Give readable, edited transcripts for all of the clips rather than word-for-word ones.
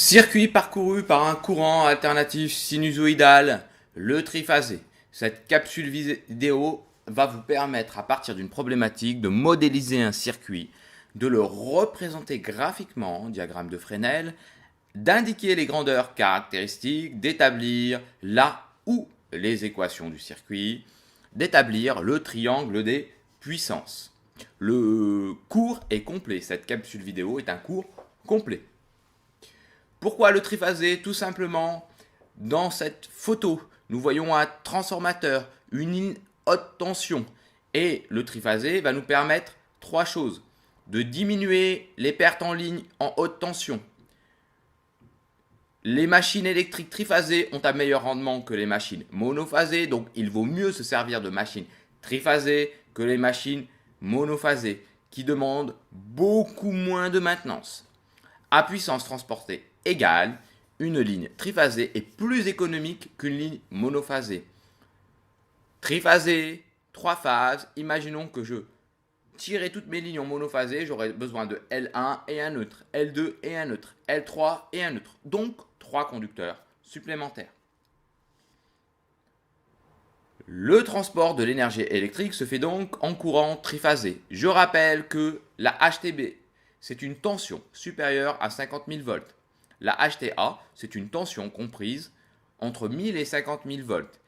Circuit parcouru par un courant alternatif sinusoïdal, le triphasé. Cette capsule vidéo va vous permettre, à partir d'une problématique, de modéliser un circuit, de le représenter graphiquement, diagramme de Fresnel, d'indiquer les grandeurs caractéristiques, d'établir la ou les équations du circuit, d'établir le triangle des puissances. Le cours est complet. Cette capsule vidéo est un cours complet. Pourquoi le triphasé? Tout simplement, dans cette photo, nous voyons un transformateur, une ligne haute tension. Et le triphasé va nous permettre trois choses. De diminuer les pertes en ligne en haute tension. Les machines électriques triphasées ont un meilleur rendement que les machines monophasées, donc il vaut mieux se servir de machines triphasées que les machines monophasées, qui demandent beaucoup moins de maintenance. À puissance transportée égale, une ligne triphasée est plus économique qu'une ligne monophasée. Triphasée, trois phases, imaginons que je tirais toutes mes lignes en monophasée, j'aurais besoin de L1 et un neutre, L2 et un neutre, L3 et un neutre, donc trois conducteurs supplémentaires. Le transport de l'énergie électrique se fait donc en courant triphasé. Je rappelle que la HTB, c'est une tension supérieure à 50 000 volts. La HTA, c'est une tension comprise entre 1000 et 50 000 volts.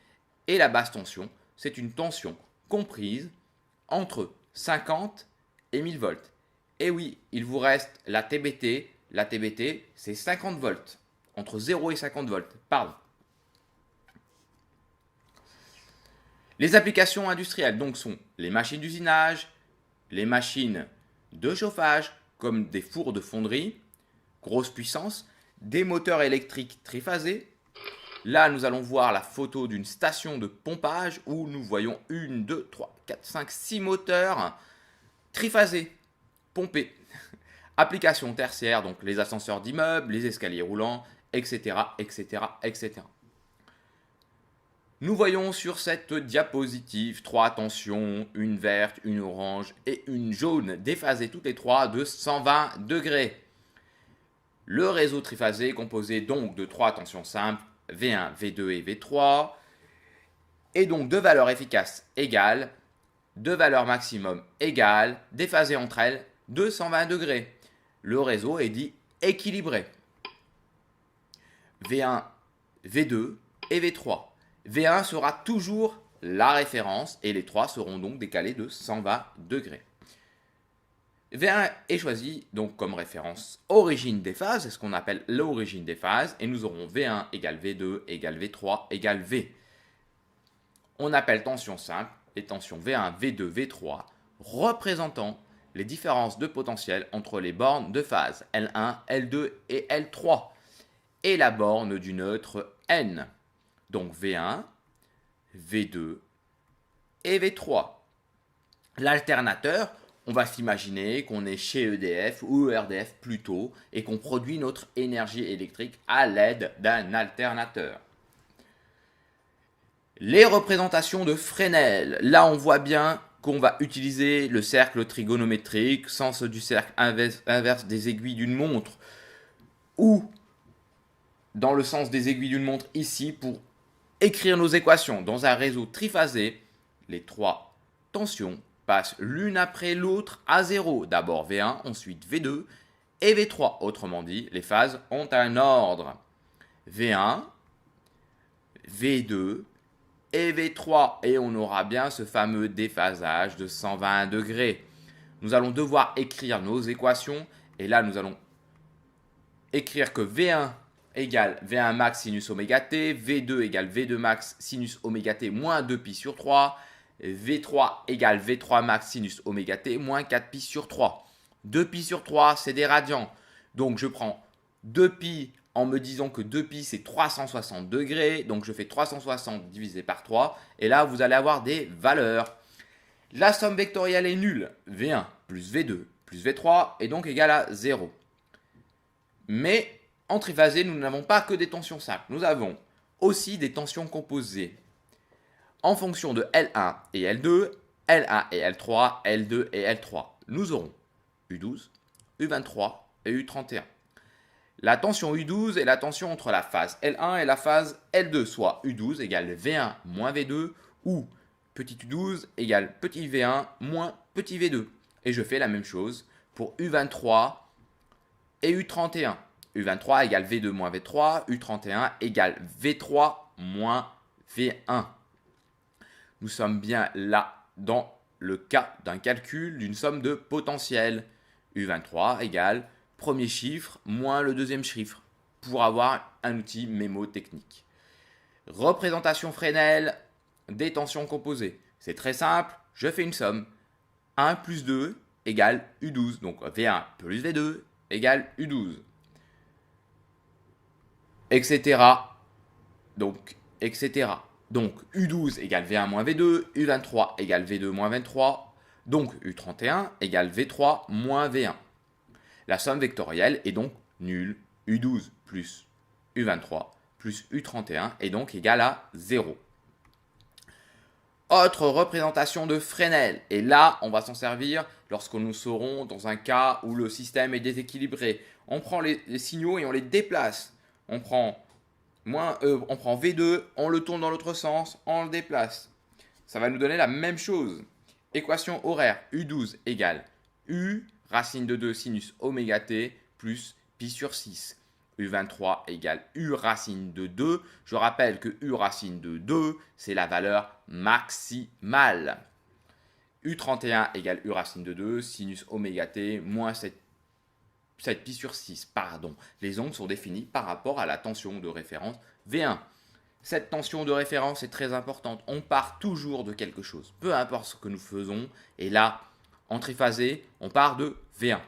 Et la basse tension, c'est une tension comprise entre 50 et 1000 volts. Et oui, il vous reste la TBT. La TBT, c'est 50 volts. Entre 0 et 50 volts, pardon. Les applications industrielles donc sont les machines d'usinage, les machines de chauffage comme des fours de fonderie, grosse puissance, des moteurs électriques triphasés. Là, nous allons voir la photo d'une station de pompage où nous voyons 1, 2, 3, 4, 5, 6 moteurs triphasés, pompés. Applications tertiaires, donc les ascenseurs d'immeubles, les escaliers roulants, etc., etc., etc. Nous voyons sur cette diapositive trois tensions, une verte, une orange et une jaune, déphasées toutes les trois de 120 degrés. Le réseau triphasé est composé donc de trois tensions simples, V1, V2 et V3, et donc deux valeurs efficaces égales, deux valeurs maximum égales, déphasées entre elles de 120 degrés. Le réseau est dit équilibré. V1, V2 et V3. V1 sera toujours la référence et les trois seront donc décalés de 120 degrés. V1 est choisi donc comme référence origine des phases, c'est ce qu'on appelle l'origine des phases, et nous aurons V1 égale V2 égale V3 égale V. On appelle tension simple les tensions V1, V2, V3 représentant les différences de potentiel entre les bornes de phase L1, L2 et L3 et la borne du neutre N. Donc V1, V2 et V3. L'alternateur, on va s'imaginer qu'on est chez EDF ou ERDF plutôt et qu'on produit notre énergie électrique à l'aide d'un alternateur. Les représentations de Fresnel, là on voit bien qu'on va utiliser le cercle trigonométrique, sens du cercle inverse des aiguilles d'une montre, ou dans le sens des aiguilles d'une montre ici pour écrire nos équations. Dans un réseau triphasé, les trois tensions passent l'une après l'autre à 0. D'abord V1, ensuite V2 et V3. Autrement dit, les phases ont un ordre. V1, V2 et V3. Et on aura bien ce fameux déphasage de 120 degrés. Nous allons devoir écrire nos équations. Et là, nous allons écrire que V1 égale V1 max sinus oméga t, V2 égale V2 max sinus oméga t moins 2pi sur 3, V3 égale V3 max sinus oméga t moins 4pi sur 3. 2pi sur 3, c'est des radians. Donc je prends 2pi en me disant que 2pi c'est 360 degrés. Donc je fais 360 divisé par 3. Et là, vous allez avoir des valeurs. La somme vectorielle est nulle. V1 plus V2 plus V3 est donc égal à 0. Mais en triphasé, nous n'avons pas que des tensions simples. Nous avons aussi des tensions composées en fonction de L1 et L2, L1 et L3, L2 et L3. Nous aurons U12, U23 et U31. la tension U12 est la tension entre la phase L1 et la phase L2, soit U12 égale V1 moins V2 ou petit U12 égale petit V1 moins petit V2. Et je fais la même chose pour U23 et U31. U23 égale V2 moins V3, U31 égale V3 moins V1. Nous sommes bien là dans le cas d'un calcul d'une somme de potentiel. U23 égale premier chiffre moins le deuxième chiffre pour avoir un outil mémotechnique. Représentation Fresnel des tensions composées. C'est très simple, je fais une somme. 1 plus 2 égale U12. Donc V1 plus V2 égale U12. Etc. Donc, etc. Donc, U12 égale V1 moins V2, U23 égale V2 moins V3, donc U31 égale V3 moins V1. La somme vectorielle est donc nulle. U12 plus U23 plus U31 est donc égal à 0. Autre représentation de Fresnel. Et là, on va s'en servir lorsque nous serons dans un cas où le système est déséquilibré. On prend les signaux et on les déplace. On prend V2, on le tourne dans l'autre sens, on le déplace. Ça va nous donner la même chose. Équation horaire, U12 égale U racine de 2 sinus oméga t plus pi sur 6. U23 égale U racine de 2. Je rappelle que U racine de 2, c'est la valeur maximale. U31 égale U racine de 2, sinus oméga t moins 7 pi sur 6. Pardon. Les ondes sont définies par rapport à la tension de référence V1. Cette tension de référence est très importante. On part toujours de quelque chose, peu importe ce que nous faisons. Et là, en triphasé, on part de V1.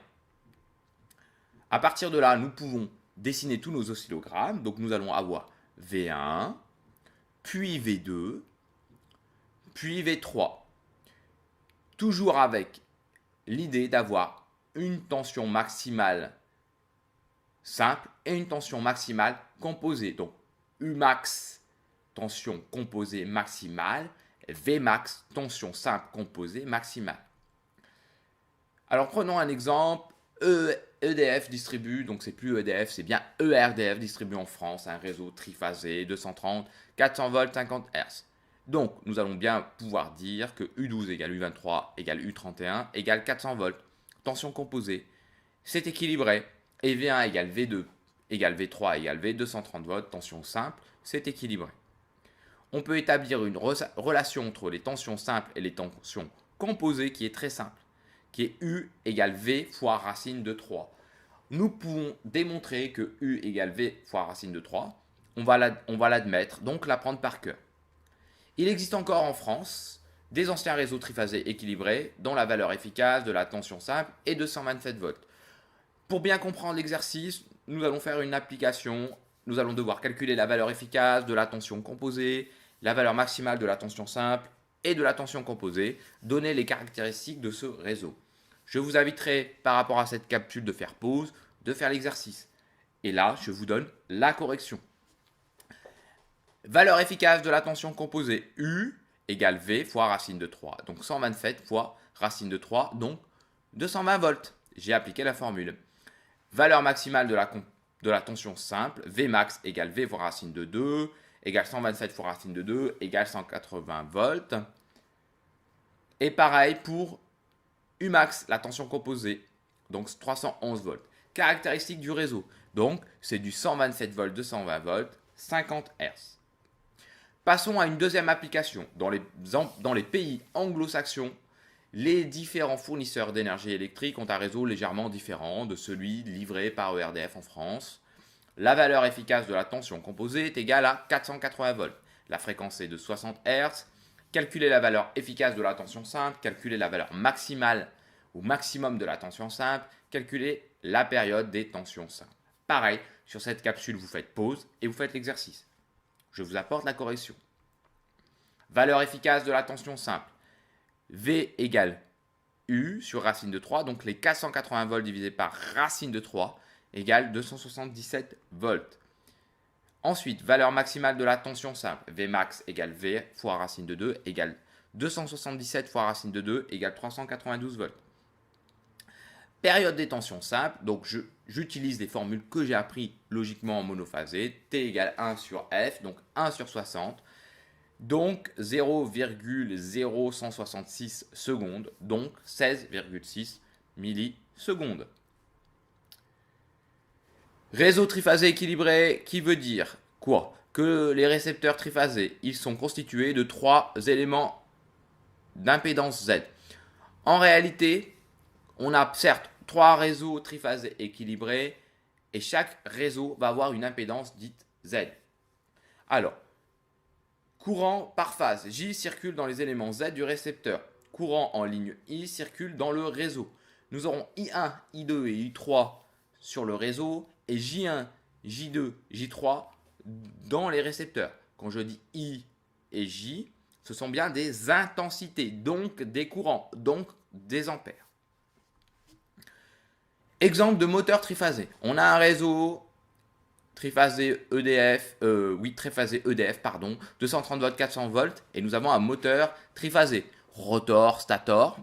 À partir de là, nous pouvons dessiner tous nos oscillogrammes. Donc nous allons avoir V1, puis V2, puis V3. Toujours avec l'idée d'avoir une tension maximale simple et une tension maximale composée. Donc Umax, tension composée maximale, Vmax, tension simple composée maximale. Alors prenons un exemple. EDF distribue, donc c'est plus EDF, c'est bien ERDF distribue en France un réseau triphasé 230, 400 volts, 50 Hz. Donc nous allons bien pouvoir dire que U12 égale U23 égale U31 égale 400 volts. Tension composée, c'est équilibré. Et V1 égale V2 égale V3 égale V230 volts, tension simple, c'est équilibré. On peut établir une relation entre les tensions simples et les tensions composées qui est très simple, qui est U égale V fois racine de 3. Nous pouvons démontrer que U égale V fois racine de 3. On va l'admettre, donc la prendre par cœur. Il existe encore en France des anciens réseaux triphasés équilibrés dont la valeur efficace de la tension simple est de 127 volts. Pour bien comprendre l'exercice, nous allons faire une application. Nous allons devoir calculer la valeur efficace de la tension composée, la valeur maximale de la tension simple et de la tension composée, donner les caractéristiques de ce réseau. Je vous inviterai par rapport à cette capsule de faire pause, de faire l'exercice. Et là, je vous donne la correction. Valeur efficace de la tension composée, U égale V fois racine de 3. Donc 127 fois racine de 3, donc 220 volts. J'ai appliqué la formule. Valeur maximale de la tension simple, Vmax égale V fois racine de 2, égale 127 fois racine de 2, égale 180 volts. Et pareil pour Umax, la tension composée, donc 311 volts. Caractéristique du réseau, donc c'est du 127 volts, 220 volts, 50 Hz. Passons à une deuxième application. Dans les pays anglo-saxons, les différents fournisseurs d'énergie électrique ont un réseau légèrement différent de celui livré par ERDF en France. La valeur efficace de la tension composée est égale à 480 volts. La fréquence est de 60 Hz. Calculer la valeur efficace de la tension simple, calculer la valeur maximale ou maximum de la tension simple, calculer la période des tensions simples. Pareil, sur cette capsule, vous faites pause et vous faites l'exercice. Je vous apporte la correction. Valeur efficace de la tension simple. V égale U sur racine de 3, donc les 480 volts divisé par racine de 3 égale 277 volts. Ensuite, valeur maximale de la tension simple, Vmax égale V fois racine de 2 égale 277 fois racine de 2 égale 392 volts. Période des tensions simples, donc j'utilise les formules que j'ai apprises logiquement en monophasé. T égale 1 sur F, donc 1 sur 60. Donc 0,0166 secondes, donc 16,6 millisecondes. Réseau triphasé équilibré, qui veut dire quoi? Que les récepteurs triphasés, ils sont constitués de 3 éléments d'impédance Z. En réalité, on a certes 3 réseaux triphasés équilibrés et chaque réseau va avoir une impédance dite Z. Alors, courant par phase, J circule dans les éléments Z du récepteur. Courant en ligne I circule dans le réseau. Nous aurons I1, I2 et I3 sur le réseau et J1, J2, J3 dans les récepteurs. Quand je dis I et J, ce sont bien des intensités, donc des courants, donc des ampères. Exemple de moteur triphasé. On a un réseau triphasé EDF, triphasé EDF, pardon, 230 volts, 400 volts, et nous avons un moteur triphasé, rotor, stator,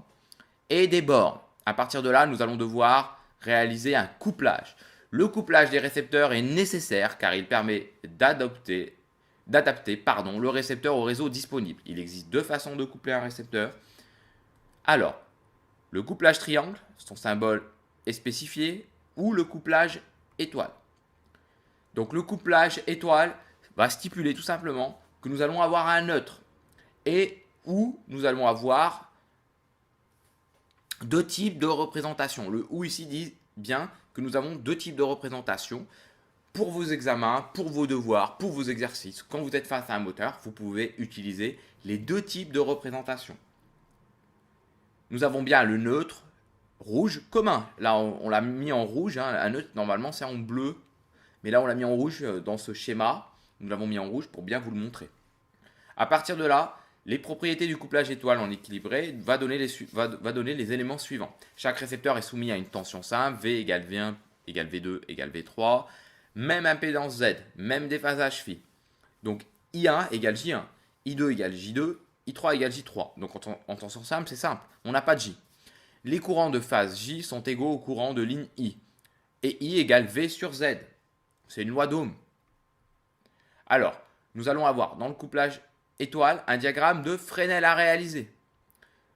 et des bornes. À partir de là, nous allons devoir réaliser un couplage. Le couplage des récepteurs est nécessaire car il permet d'adapter le récepteur au réseau disponible. Il existe deux façons de coupler un récepteur. Alors, le couplage triangle, son symbole est spécifié, ou le couplage étoile. Donc le couplage étoile va stipuler tout simplement que nous allons avoir un neutre et où nous allons avoir deux types de représentation. Le ou ici dit bien que nous avons deux types de représentation. Pour vos examens, pour vos devoirs, pour vos exercices, quand vous êtes face à un moteur, vous pouvez utiliser les deux types de représentation. Nous avons bien le neutre rouge commun. Là, on l'a mis en rouge. Un neutre, normalement, c'est en bleu. Mais là, on l'a mis en rouge dans ce schéma. Nous l'avons mis en rouge pour bien vous le montrer. À partir de là, les propriétés du couplage étoile en équilibré va donner les éléments suivants. Chaque récepteur est soumis à une tension simple, V égale V1 égale V2 égale V3. Même impédance Z, même déphasage phi. Donc I1 égale J1, I2 égale J2, I3 égale J3. Donc en tension simple, c'est simple, on n'a pas de J. Les courants de phase J sont égaux aux courants de ligne I. Et I égale V sur Z. C'est une loi d'Ohm. Alors, nous allons avoir dans le couplage étoile un diagramme de Fresnel à réaliser.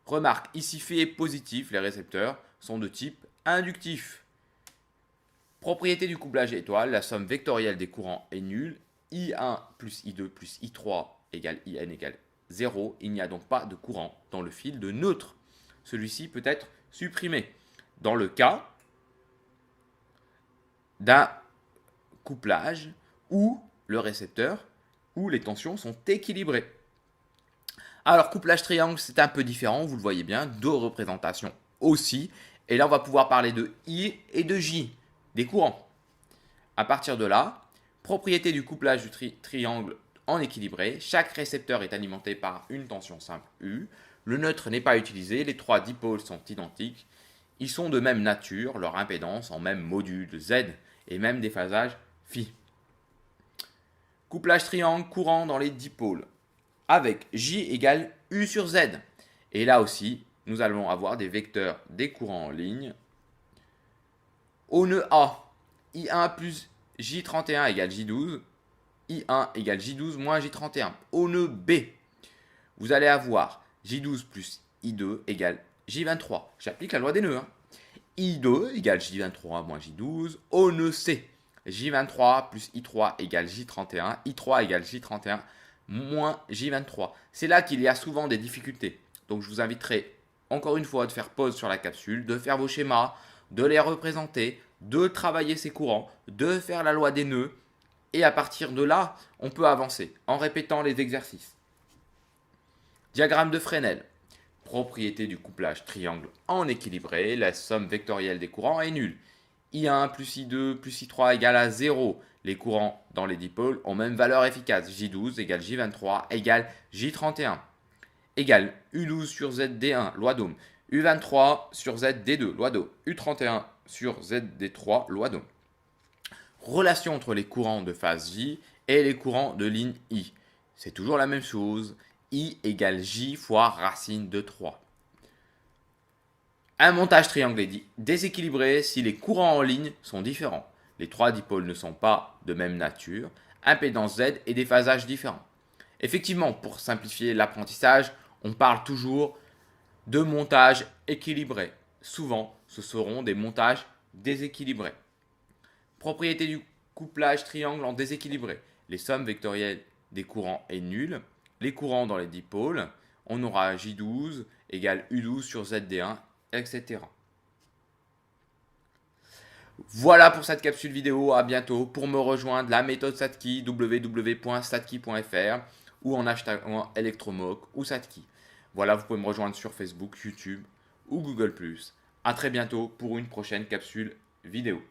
Remarque, ici phi est positif, les récepteurs sont de type inductif. Propriété du couplage étoile, la somme vectorielle des courants est nulle. I1 plus I2 plus I3 égale IN égale 0. Il n'y a donc pas de courant dans le fil de neutre. Celui-ci peut être supprimé. Dans le cas d'un couplage où le récepteur où les tensions sont équilibrées. Alors, couplage triangle, c'est un peu différent, vous le voyez bien, deux représentations aussi. Et là, on va pouvoir parler de I et de J, des courants. À partir de là, propriété du couplage du triangle en équilibré, chaque récepteur est alimenté par une tension simple U. Le neutre n'est pas utilisé, les trois dipôles sont identiques. Ils sont de même nature, leur impédance en même module Z et même déphasage phi. Couplage triangle courant dans les dipôles avec J égale U sur Z. Et là aussi, nous allons avoir des vecteurs des courants en ligne. Au nœud A, I1 plus J31 égale J12. I1 égale J12 moins J31. Au nœud B, vous allez avoir J12 plus I2 égale J23. J'applique la loi des nœuds. I2 égale J23 moins J12. Au nœud C, J23 plus I3 égale J31. I3 égale J31 moins J23. C'est là qu'il y a souvent des difficultés. Donc je vous inviterai encore une fois de faire pause sur la capsule, de faire vos schémas, de les représenter, de travailler ces courants, de faire la loi des nœuds. Et à partir de là, on peut avancer en répétant les exercices. Diagramme de Fresnel. Propriété du couplage triangle en équilibré, la somme vectorielle des courants est nulle. I1 plus I2 plus I3 égale à 0. Les courants dans les dipôles ont même valeur efficace. J12 égale J23 égale J31 égale U12 sur ZD1, loi d'Ohm. U23 sur ZD2, loi d'Ohm. U31 sur ZD3, loi d'Ohm. Relation entre les courants de phase J et les courants de ligne I. C'est toujours la même chose. I égale J fois racine de 3. Un montage triangle est déséquilibré si les courants en ligne sont différents. Les trois dipôles ne sont pas de même nature, impédance Z et déphasage différents. Effectivement, pour simplifier l'apprentissage, on parle toujours de montage équilibré. Souvent, ce seront des montages déséquilibrés. Propriété du couplage triangle en déséquilibré. Les sommes vectorielles des courants est nulle. Les courants dans les dipôles, on aura J12 égale U12 sur ZD1, etc. Voilà pour cette capsule vidéo, à bientôt. Pour me rejoindre, la méthode Satki, www.satki.fr ou en hashtagant Electromoc ou Satki. Voilà, vous pouvez me rejoindre sur Facebook, YouTube ou Google+. A très bientôt pour une prochaine capsule vidéo.